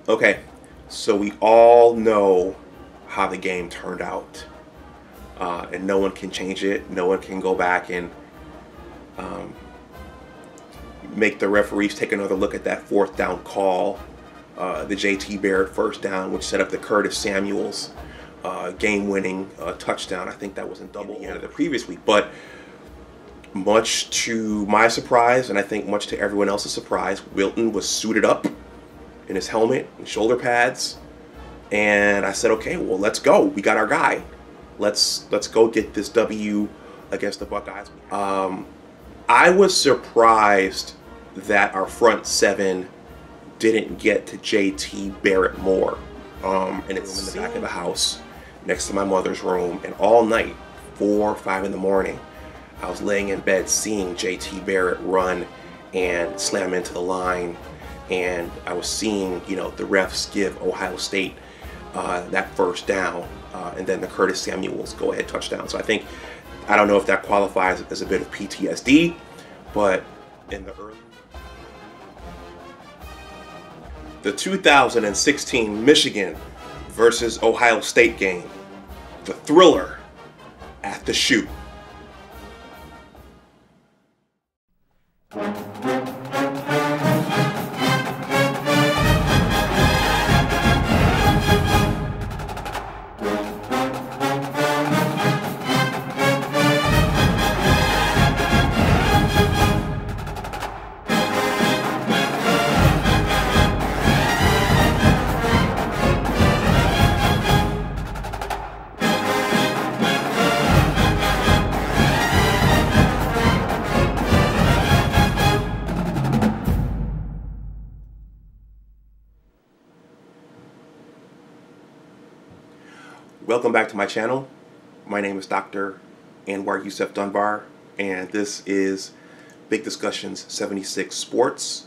Okay, so we all know how the game turned out, and no one can change it. No one can go back and make the referees take another look at that fourth down call, the J.T. Barrett first down, which set up the Curtis Samuels game-winning touchdown. I think that was in double the end of the previous week. But much to my surprise, and I think much to everyone else's surprise, Wilton was suited up in his helmet and shoulder pads, and I said, okay, well, let's go. We got our guy. Let's go get this W against the Buckeyes. I was surprised that our front seven didn't get to J.T. Barrett more. And it's in the back of the house next to my mother's room, and all night, 4 or 5 in the morning, I was laying in bed seeing J.T. Barrett run and slam into the line, and I was seeing, you know, the refs give Ohio State that first down, and then the Curtis Samuels go-ahead touchdown. So I don't know if that qualifies as a bit of PTSD, but in the 2016 Michigan versus Ohio State game, the thriller at the shoot. Welcome back to my channel. My name is Dr. Anwar Youssef Dunbar, and this is Big Discussions 76 Sports.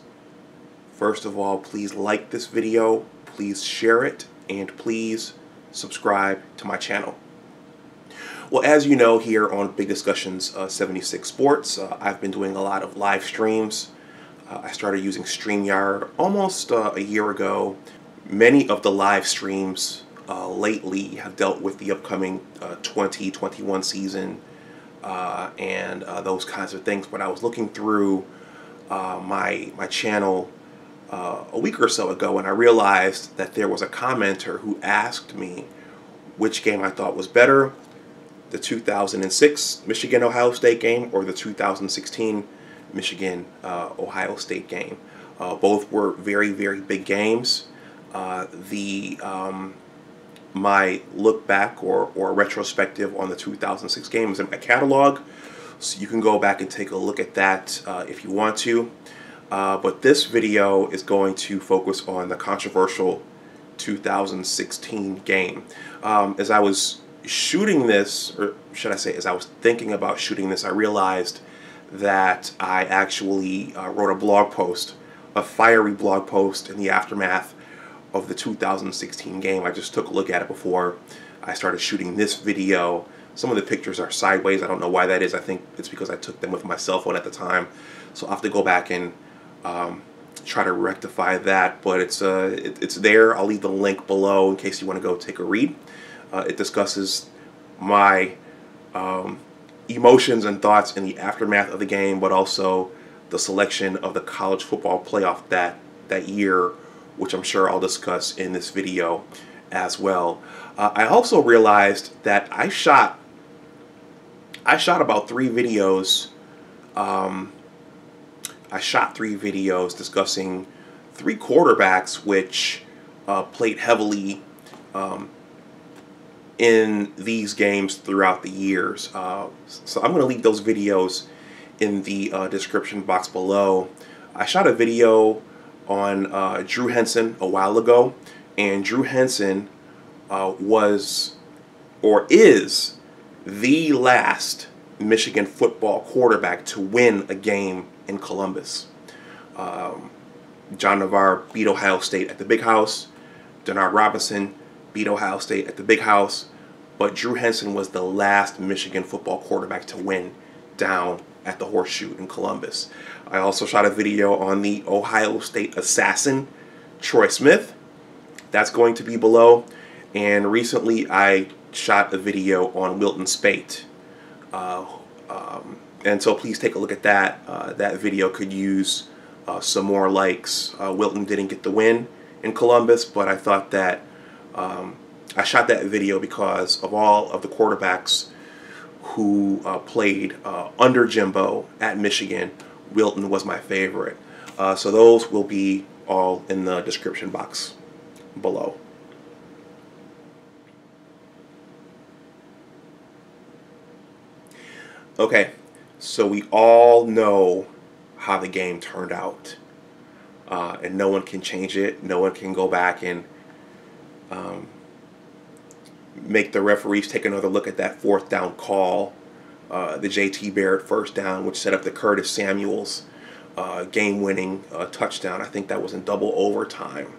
First of all, please like this video, please share it, and please subscribe to my channel. Well, as you know, here on Big Discussions 76 Sports, I've been doing a lot of live streams. I started using StreamYard almost a year ago. Many of the live streams lately have dealt with the upcoming 2021 season and those kinds of things. But I was looking through my channel a week or so ago, and I realized that there was a commenter who asked me which game I thought was better, the 2006 Michigan-Ohio State game or the 2016 Michigan-Ohio State game. Both were very, very big games. My look back or retrospective on the 2006 game is in my catalog, so you can go back and take a look at that if you want to. But this video is going to focus on the controversial 2016 game. As I was shooting this, or should I say, as I was thinking about shooting this, I realized that I actually wrote a blog post, a fiery blog post in the aftermath of the 2016 game. I just took a look at it before I started shooting this video. Some of the pictures are sideways. I don't know why that is. I think it's because I took them with my cell phone at the time. So I'll have to go back and try to rectify that. But it's there. I'll leave the link below in case you want to go take a read. It discusses my emotions and thoughts in the aftermath of the game, but also the selection of the college football playoff that year, which I'm sure I'll discuss in this video as well. I also realized that I shot about 3 videos. I shot 3 videos discussing 3 quarterbacks which played heavily in these games throughout the years. So I'm going to leave those videos in the description box below. I shot a video on Drew Henson a while ago, and Drew Henson was or is the last Michigan football quarterback to win a game in Columbus. John Navarre beat Ohio State at the Big House. Denard Robinson beat Ohio State at the Big House, but Drew Henson was the last Michigan football quarterback to win down at the Horseshoe in Columbus. I also shot a video on the Ohio State assassin, Troy Smith, That's going to be below. And recently I shot a video on Wilton Speight. And so please take a look at that. That video could use some more likes. Wilton didn't get the win in Columbus, but I thought that I shot that video because of all of the quarterbacks who played under Jimbo at Michigan. Wilton was my favorite. So those will be all in the description box below. Okay, so we all know how the game turned out. And no one can change it. No one can go back and make the referees take another look at that fourth down call, the JT Barrett first down, which set up the Curtis Samuels game-winning touchdown. I think that was in double overtime.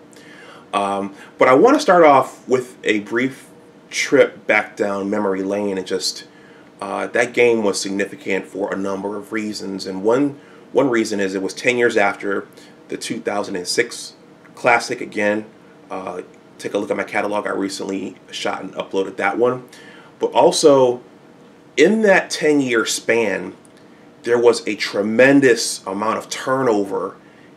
But I want to start off with a brief trip back down memory lane, and just that game was significant for a number of reasons. And one reason is it was 10 years after the 2006 Classic. Again, take a look at my catalog. I recently shot and uploaded that one. But also, in that 10-year span, there was a tremendous amount of turnover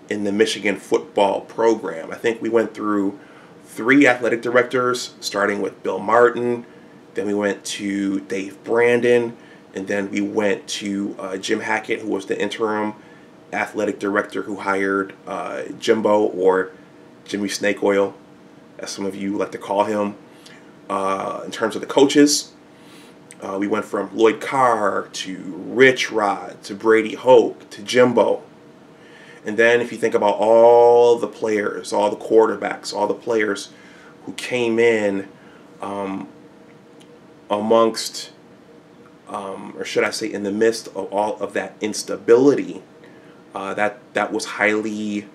in the Michigan football program. I think we went through 3 athletic directors, starting with Bill Martin. Then we went to Dave Brandon, and then we went to Jim Hackett, who was the interim athletic director who hired Jimbo, or Jimmy Snake Oil, as some of you like to call him. In terms of the coaches, we went from Lloyd Carr to Rich Rod to Brady Hoke to Jimbo. And then if you think about all the players, all the quarterbacks, all the players who came in amongst, or should I say in the midst of all of that instability, that was highly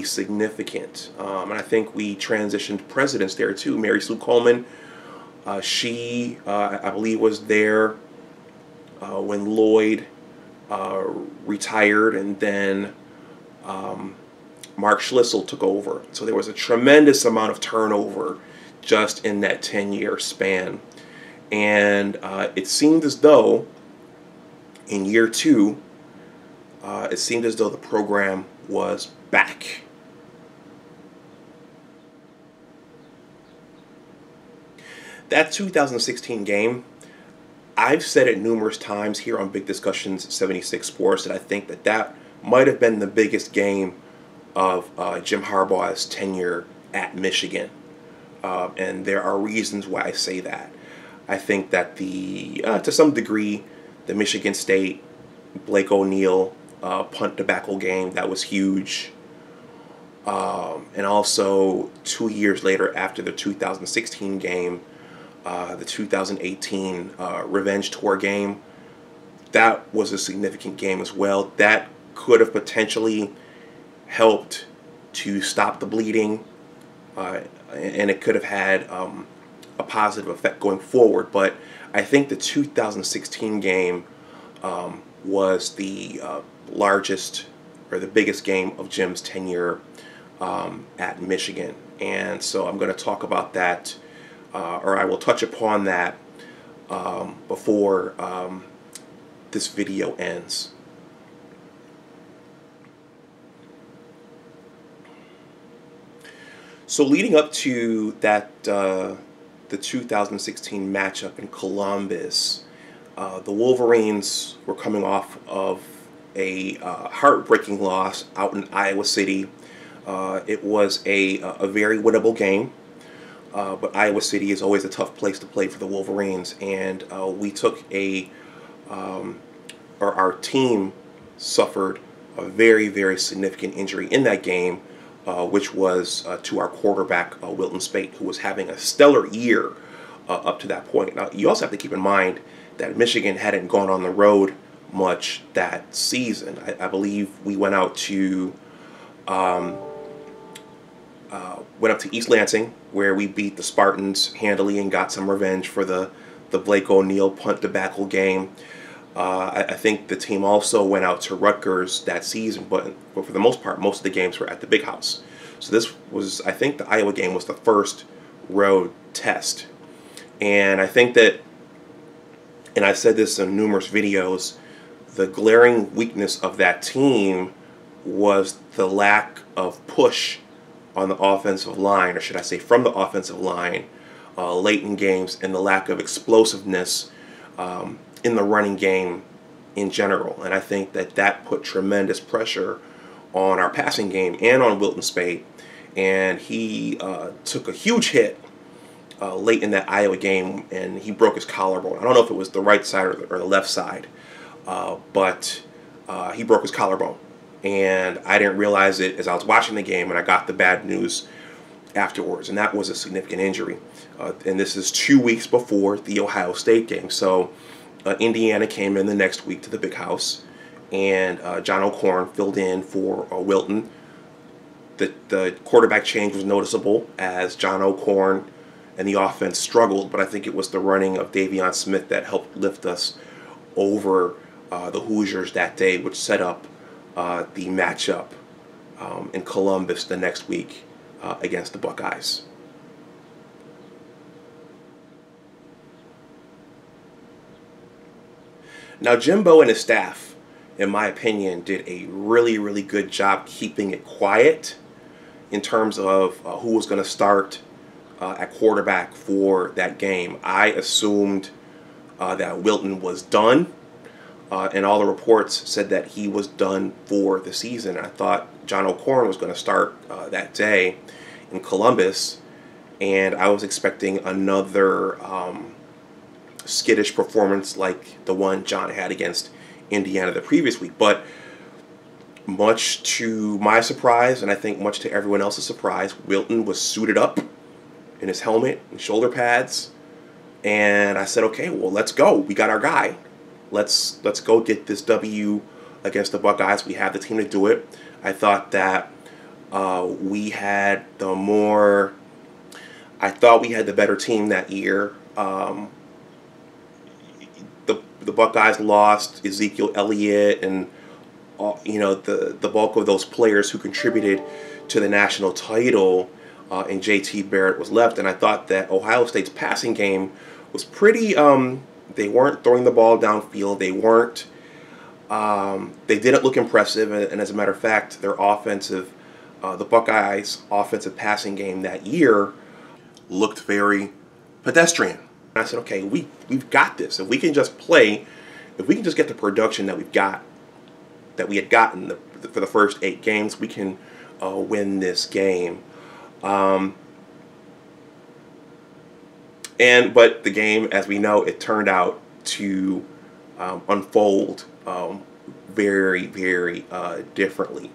significant. And I think we transitioned presidents there too. Mary Sue Coleman, she, I believe, was there when Lloyd retired, and then Mark Schlissel took over. So there was a tremendous amount of turnover just in that 10-year span. And it seemed as though in year 2, it seemed as though the program was back. That 2016 game, I've said it numerous times here on Big Discussions 76 Sports that I think that might have been the biggest game of Jim Harbaugh's tenure at Michigan. And there are reasons why I say that. I think that to some degree, the Michigan State Blake O'Neill punt debacle game, that was huge. And also 2 years later, after the 2016 game, the 2018 Revenge Tour game, that was a significant game as well. That could have potentially helped to stop the bleeding, and it could have had a positive effect going forward. But I think the 2016 game was the largest or the biggest game of Jim's tenure at Michigan. And so I'm going to talk about that, or I will touch upon that before this video ends. So leading up to that, the 2016 matchup in Columbus, the Wolverines were coming off of a heartbreaking loss out in Iowa City. It was a very winnable game, but Iowa City is always a tough place to play for the Wolverines, and we took or our team suffered a very, very significant injury in that game, which was to our quarterback, Wilton Speight, who was having a stellar year up to that point. Now, you also have to keep in mind that Michigan hadn't gone on the road much that season. I believe we went out to East Lansing, where we beat the Spartans handily and got some revenge for the Blake O'Neill punt debacle game. I think the team also went out to Rutgers that season, but for the most part, most of the games were at the Big House. So this was, I think the Iowa game was the first road test. And I think that, and I've said this in numerous videos, the glaring weakness of that team was the lack of push on the offensive line, or should I say from the offensive line, late in games, and the lack of explosiveness in the running game in general. And I think that that put tremendous pressure on our passing game and on Wilton Speight, and he took a huge hit late in that Iowa game, and he broke his collarbone. I don't know if it was the right side or the left side, but he broke his collarbone. And I didn't realize it as I was watching the game, and I got the bad news afterwards, and that was a significant injury. And this is 2 weeks before the Ohio State game. So Indiana came in the next week to the Big House, and John O'Korn filled in for Wilton. The quarterback change was noticeable as John O'Korn and the offense struggled, but I think it was the running of Davion Smith that helped lift us over the Hoosiers that day, which set up the matchup in Columbus the next week against the Buckeyes. Now, Jimbo and his staff, in my opinion, did a really, really good job keeping it quiet in terms of who was going to start at quarterback for that game. I assumed that Wilton was done, and all the reports said that he was done for the season. I thought John O'Korn was going to start that day in Columbus, and I was expecting another skittish performance like the one John had against Indiana the previous week. But much to my surprise, and I think much to everyone else's surprise, Wilton was suited up in his helmet and shoulder pads, and I said, okay, well, let's go. We got our guy. Let's go get this W against the Buckeyes. We have the team to do it. I thought that we had the better team that year. The Buckeyes lost Ezekiel Elliott and the bulk of those players who contributed to the national title, and JT Barrett was left. And I thought that Ohio State's passing game was pretty. They weren't throwing the ball downfield. They weren't. They didn't look impressive. And as a matter of fact, their offensive, the Buckeyes' offensive passing game that year looked very pedestrian. And I said, okay, we've got this. If we can just play, if we can just get the production that we had gotten for the first 8 games, we can win this game. But the game, as we know, it turned out to unfold very, very differently.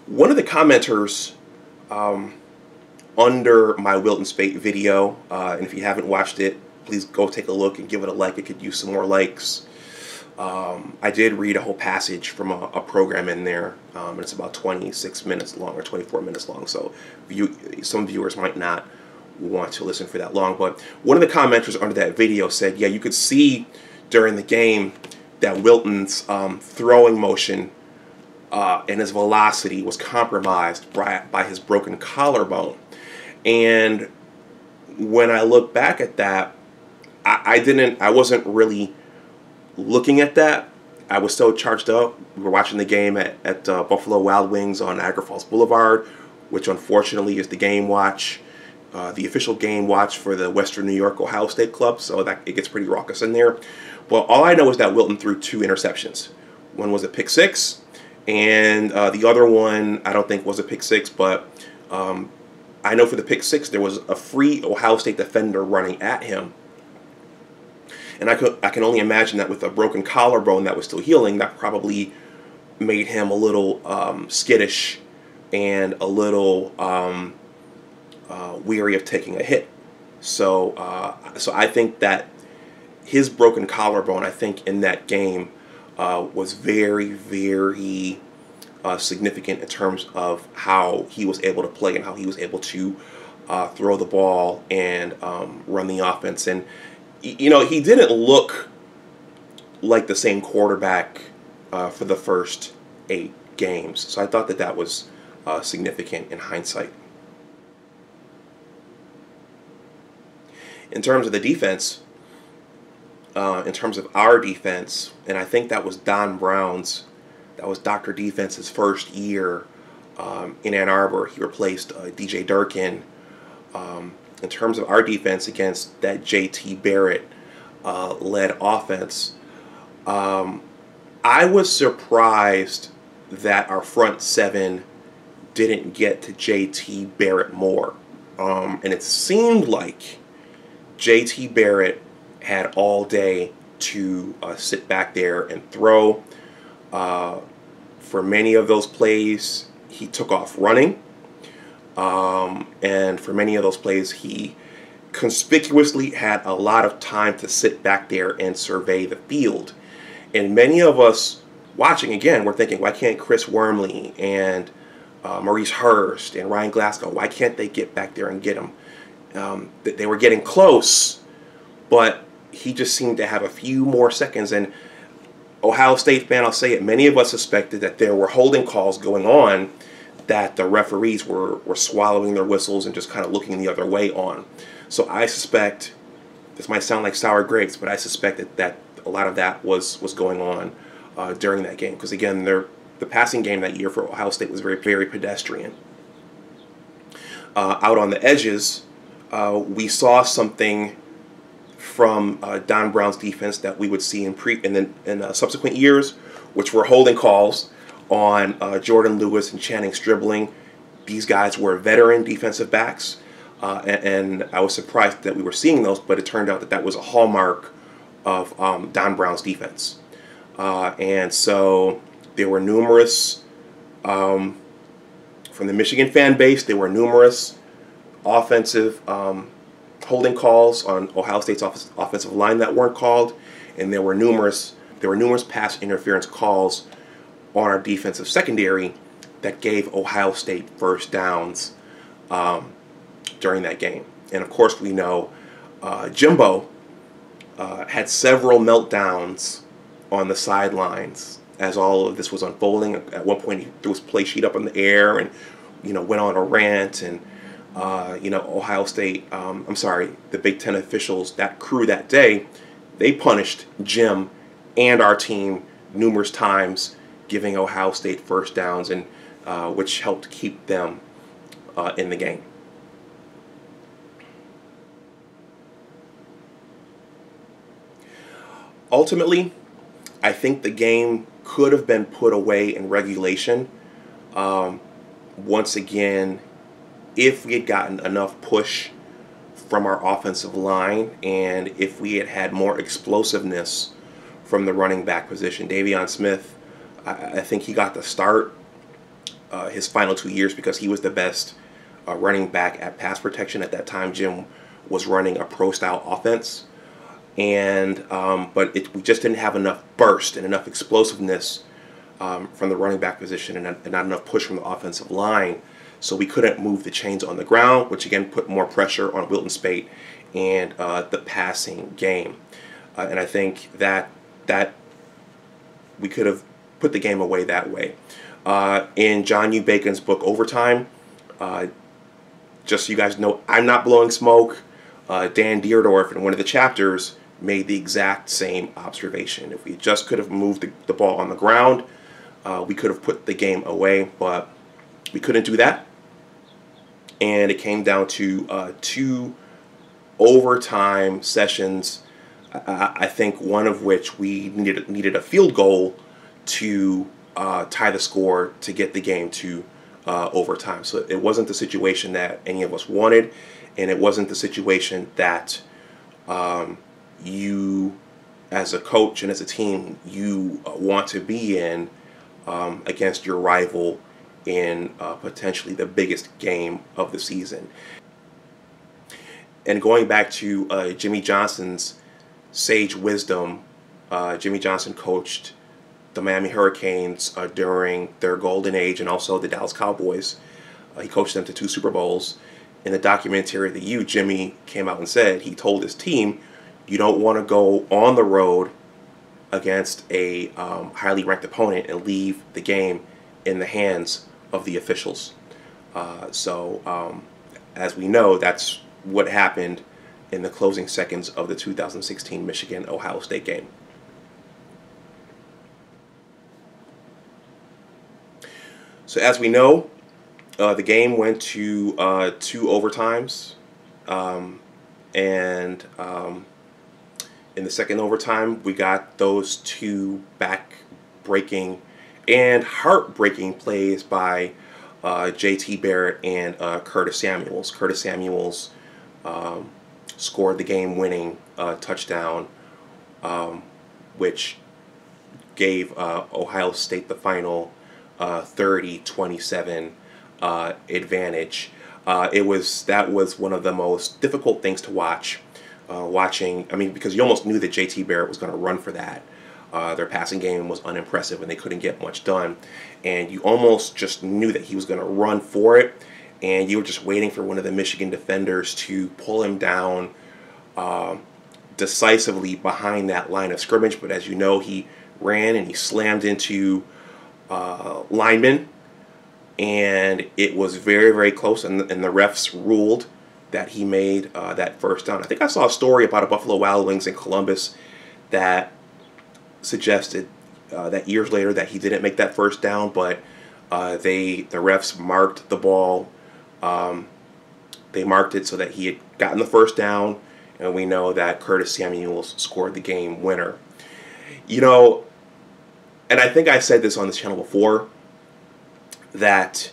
One of the commenters under my Wilton Speight video, and if you haven't watched it, please go take a look and give it a like. It could use some more likes. I did read a whole passage from a program in there, and it's about 26 minutes long or 24 minutes long, so some viewers might not want to listen for that long. But one of the commenters under that video said, yeah, you could see during the game that Wilton's throwing motion and his velocity was compromised by his broken collarbone. And when I look back at that, I wasn't really looking at that. I was so charged up. We were watching the game at Buffalo Wild Wings on Niagara Falls Boulevard, which unfortunately is the game watch, the official game watch for the Western New York Ohio State Club, so that it gets pretty raucous in there. Well, all I know is that Wilton threw 2 interceptions. One was a pick 6, and the other one I don't think was a pick 6, but I know for the pick 6 there was a free Ohio State defender running at him. And I can only imagine that with a broken collarbone that was still healing, that probably made him a little skittish and a little weary of taking a hit. So I think that his broken collarbone, I think, in that game was very, very significant in terms of how he was able to play and how he was able to throw the ball and run the offense. And he didn't look like the same quarterback for the first 8 games. So I thought that was significant in hindsight. In terms of the defense, in terms of our defense, and I think that was Don Brown's, that was Dr. Defense's first year in Ann Arbor. He replaced DJ Durkin. In terms of our defense against that J.T. Barrett led offense, I was surprised that our front seven didn't get to J.T. Barrett more. And it seemed like J.T. Barrett had all day to sit back there and throw. For many of those plays, he took off running. And for many of those plays, he conspicuously had a lot of time to sit back there and survey the field. And many of us watching, again, we're thinking, why can't Chris Wormley and Maurice Hurst and Ryan Glasgow, why can't they get back there and get him? They were getting close, but he just seemed to have a few more seconds. And Ohio State fan, I'll say it, many of us suspected that there were holding calls going on, that the referees were swallowing their whistles and just kind of looking the other way on. So I suspect, this might sound like sour grapes, but I suspect that a lot of that was going on during that game. Because again, the passing game that year for Ohio State was very, very pedestrian. Out on the edges, we saw something from Don Brown's defense that we would see in subsequent years, which were holding calls on Jordan Lewis and Channing Stribling. These guys were veteran defensive backs, and I was surprised that we were seeing those, but it turned out that that was a hallmark of Don Brown's defense. And so there were numerous, from the Michigan fan base, there were numerous offensive holding calls on Ohio State's offensive line that weren't called, and there were numerous pass interference calls on our defensive secondary that gave Ohio State first downs during that game. And of course, we know Jimbo had several meltdowns on the sidelines as all of this was unfolding. At one point, he threw his play sheet up in the air and went on a rant. And Ohio State, the Big Ten officials, that crew that day, they punished Jim and our team numerous times, giving Ohio State first downs, and which helped keep them in the game. Ultimately, I think the game could have been put away in regulation. Once again, if we had gotten enough push from our offensive line, and if we had had more explosiveness from the running back position. Davion Smith, I think he got the start his final 2 years because he was the best running back at pass protection. At that time, Jim was running a pro-style offense. But we just didn't have enough burst and enough explosiveness from the running back position, and not enough push from the offensive line. So we couldn't move the chains on the ground, which again put more pressure on Wilton Speight and the passing game. And I think that we could have put the game away that way. In John U. Bacon's book, Overtime, just so you guys know, I'm not blowing smoke. Dan Deerdorf in one of the chapters made the exact same observation. If we just could have moved the ball on the ground, we could have put the game away, but we couldn't do that. And it came down to 2 overtime sessions, I think one of which we needed a field goal to tie the score to get the game to overtime. So it wasn't the situation that any of us wanted, and it wasn't the situation that you, as a coach and as a team, you want to be in against your rival in potentially the biggest game of the season. And going back to Jimmy Johnson's sage wisdom, Jimmy Johnson coached the Miami Hurricanes during their golden age, and also the Dallas Cowboys. He coached them to 2 Super Bowls. In the documentary The U, Jimmy came out and said he told his team, you don't want to go on the road against a highly ranked opponent and leave the game in the hands of the officials. As we know, that's what happened in the closing seconds of the 2016 Michigan-Ohio State game. So as we know, the game went to 2 overtimes, and in the second overtime, we got those 2 back-breaking and heartbreaking plays by J.T. Barrett and Curtis Samuels. Curtis Samuels scored the game-winning touchdown, which gave Ohio State the final 30-27 advantage. That was one of the most difficult things to watch. Because you almost knew that J.T. Barrett was going to run for that. Their passing game was unimpressive and they couldn't get much done. And you almost just knew that he was going to run for it. And you were just waiting for one of the Michigan defenders to pull him down decisively behind that line of scrimmage. But as you know, he ran and he slammed into linemen. And it was very, very close. And the refs ruled that he made that first down. I think I saw a story about a Buffalo Wild Wings in Columbus that suggested that years later that he didn't make that first down, but the refs marked the ball. They marked it so that he had gotten the first down, and we know that Curtis Samuels scored the game winner. You know, and I think I said this on this channel before, that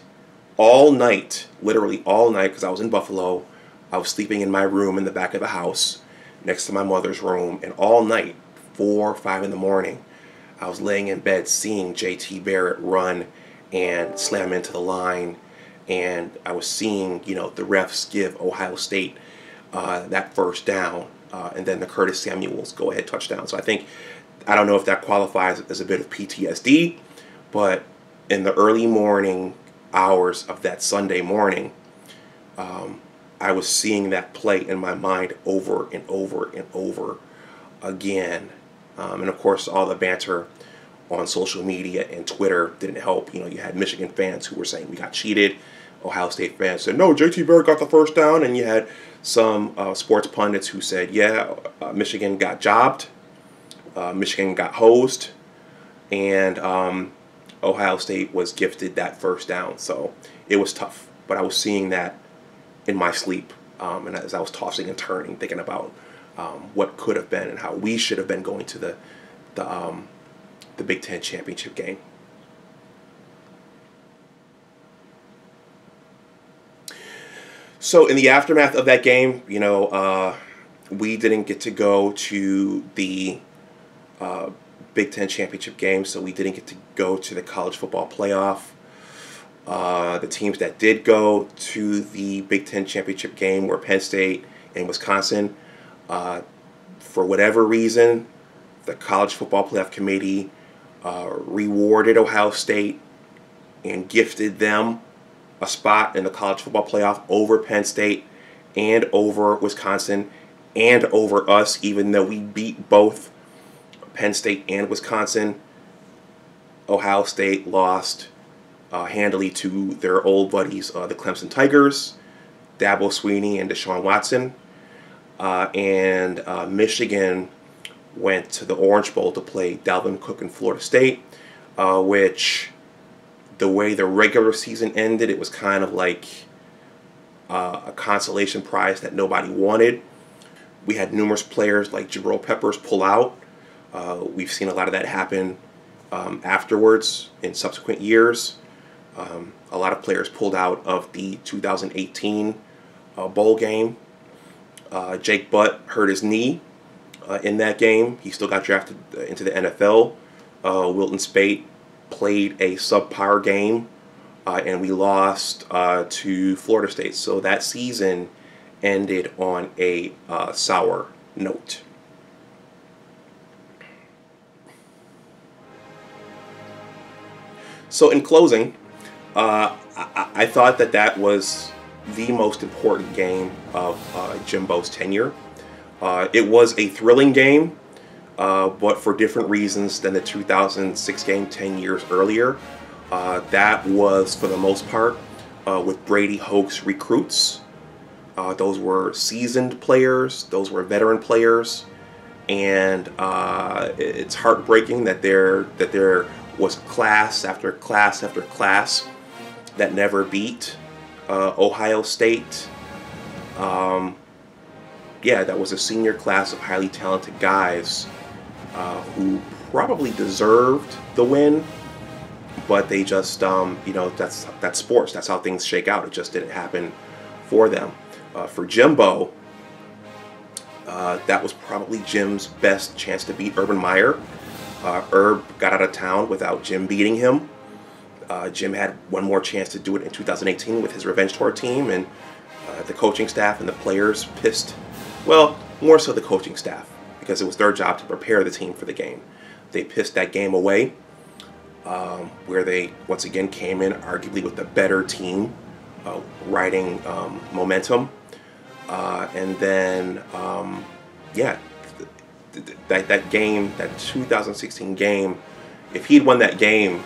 all night, literally all night, because I was in Buffalo, I was sleeping in my room in the back of the house next to my mother's room, and all night, 4 or 5 in the morning, I was laying in bed seeing J.T. Barrett run and slam into the line, and I was seeing, the refs give Ohio State that first down, and then the Curtis Samuels go-ahead touchdown. So I don't know if that qualifies as a bit of PTSD, but in the early morning hours of that Sunday morning, I was seeing that play in my mind over and over and over again. And of course, all the banter on social media and Twitter didn't help. You had Michigan fans who were saying we got cheated. Ohio State fans said, no, J.T. Barrett got the first down. And you had some sports pundits who said, yeah, Michigan got jobbed. Michigan got hosed. And Ohio State was gifted that first down. So it was tough. But I was seeing that in my sleep, and as I was tossing and turning, thinking about what could have been and how we should have been going to the Big Ten championship game. So in the aftermath of that game, we didn't get to go to the Big Ten championship game, so we didn't get to go to the college football playoff. The teams that did go to the Big Ten championship game were Penn State and Wisconsin. For whatever reason, the College Football Playoff Committee rewarded Ohio State and gifted them a spot in the College Football Playoff over Penn State and over Wisconsin and over us, even though we beat both Penn State and Wisconsin. Ohio State lost handily to their old buddies, the Clemson Tigers, Dabo Swinney and Deshaun Watson. And Michigan went to the Orange Bowl to play Dalvin Cook and Florida State, which, the way the regular season ended, it was kind of like a consolation prize that nobody wanted. We had numerous players like Jabril Peppers pull out. We've seen a lot of that happen afterwards in subsequent years. A lot of players pulled out of the 2018 bowl game. Jake Butt hurt his knee in that game. He still got drafted into the NFL. Wilton Speight played a subpar game, and we lost to Florida State. So that season ended on a sour note. So in closing, I thought that was the most important game of Jimbo's tenure. It was a thrilling game, but for different reasons than the 2006 game 10 years earlier. That was, for the most part, with Brady Hoke's recruits. Those were seasoned players. Those were veteran players. And it's heartbreaking that there was class after class after class that never beat Ohio State. Yeah, that was a senior class of highly talented guys who probably deserved the win, but they just, you know, that's sports. That's how things shake out. It just didn't happen for them. For Jimbo, that was probably Jim's best chance to beat Urban Meyer. Herb got out of town without Jim beating him. Jim had one more chance to do it in 2018 with his Revenge Tour team, and the coaching staff and the players pissed, well, more so the coaching staff, because it was their job to prepare the team for the game. They pissed that game away, where they once again came in arguably with the better team, riding momentum. And then, yeah, that game, that 2016 game, if he'd won that game,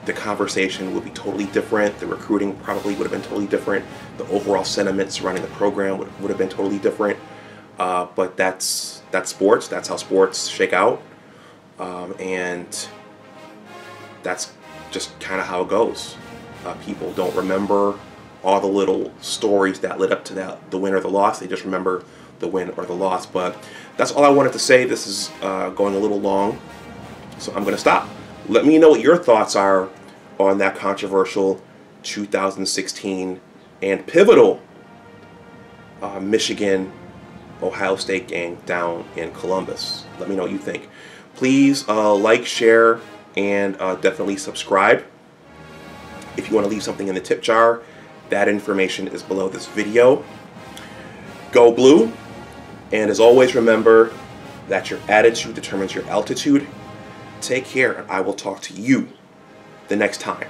the conversation would be totally different. The recruiting probably would have been totally different. The overall sentiment surrounding the program would have been totally different. But that's sports. That's how sports shake out. And that's just kind of how it goes. People don't remember all the little stories that led up to the win or the loss. They just remember the win or the loss. But that's all I wanted to say. This is going a little long, so I'm going to stop. Let me know what your thoughts are on that controversial 2016 and pivotal Michigan-Ohio State game down in Columbus. Let me know what you think. Please like, share, and definitely subscribe. If you want to leave something in the tip jar, that information is below this video. Go blue, and as always, remember that your attitude determines your altitude. Take care, and I will talk to you the next time.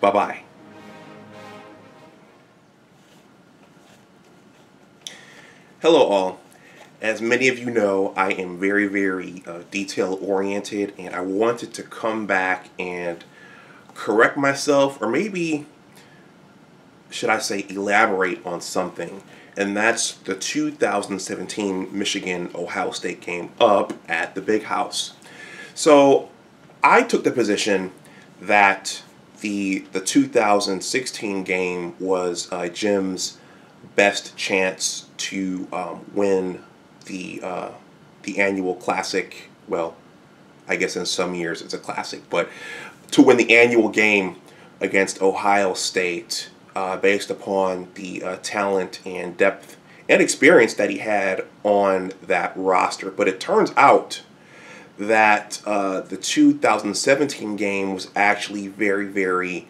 Bye-bye. Hello all. As many of you know, I am very, very detail-oriented, and I wanted to come back and correct myself, or maybe, should I say, elaborate on something. And that's the 2017 Michigan-Ohio State game up at the Big House. So I took the position that the 2016 game was Jim's best chance to win the annual classic. Well, I guess in some years it's a classic, but to win the annual game against Ohio State based upon the talent and depth and experience that he had on that roster. But it turns out that the 2017 game was actually very, very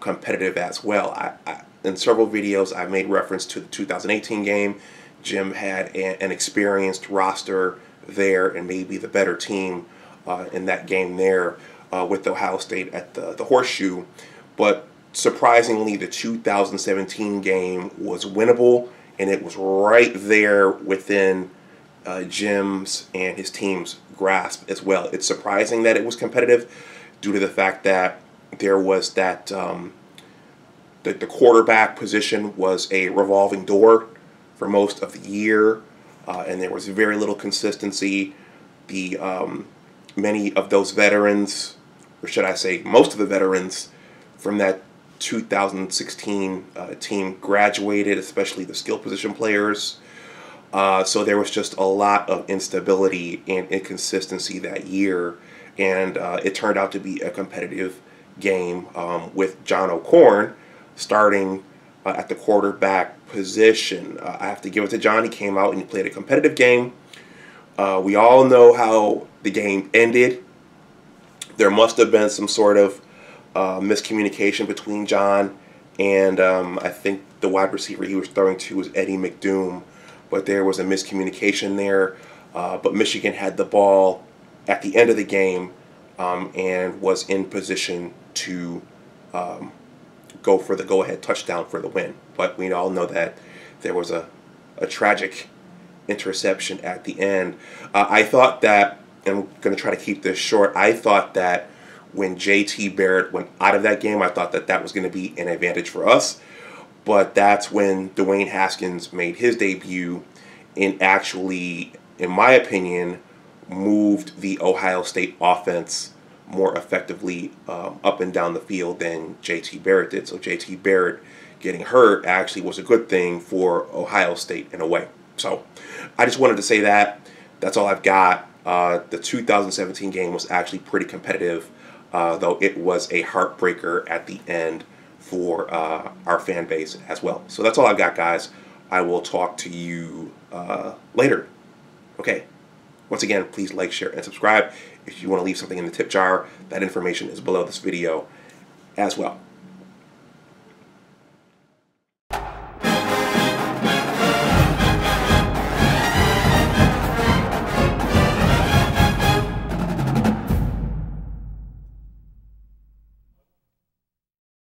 competitive as well. In several videos, I made reference to the 2018 game. Jim had an experienced roster there and maybe the better team in that game there with Ohio State at the Horseshoe. But surprisingly, the 2017 game was winnable, and it was right there within Jim's and his team's grasp as well. It's surprising that it was competitive due to the fact that there was that the quarterback position was a revolving door for most of the year, and there was very little consistency. Many of those veterans, or should I say most of the veterans from that 2016 team graduated, especially the skill position players. So there was just a lot of instability and inconsistency that year, and it turned out to be a competitive game with John O'Corn starting at the quarterback position. I have to give it to John. He came out and he played a competitive game. We all know how the game ended. There must have been some sort of miscommunication between John and I think the wide receiver he was throwing to was Eddie McDoom, but there was a miscommunication there. But Michigan had the ball at the end of the game and was in position to go for the go-ahead touchdown for the win. But we all know that there was a tragic interception at the end. I thought that, and I'm going to try to keep this short, I thought that when JT Barrett went out of that game, I thought that that was going to be an advantage for us. But that's when Dwayne Haskins made his debut and actually, in my opinion, moved the Ohio State offense more effectively up and down the field than JT Barrett did. So JT Barrett getting hurt actually was a good thing for Ohio State in a way. So I just wanted to say that. That's all I've got. The 2017 game was actually pretty competitive, though it was a heartbreaker at the end for our fan base as well. So that's all I've got, guys. I will talk to you later. Okay. Once again, please like, share, and subscribe. If you want to leave something in the tip jar, that information is below this video as well.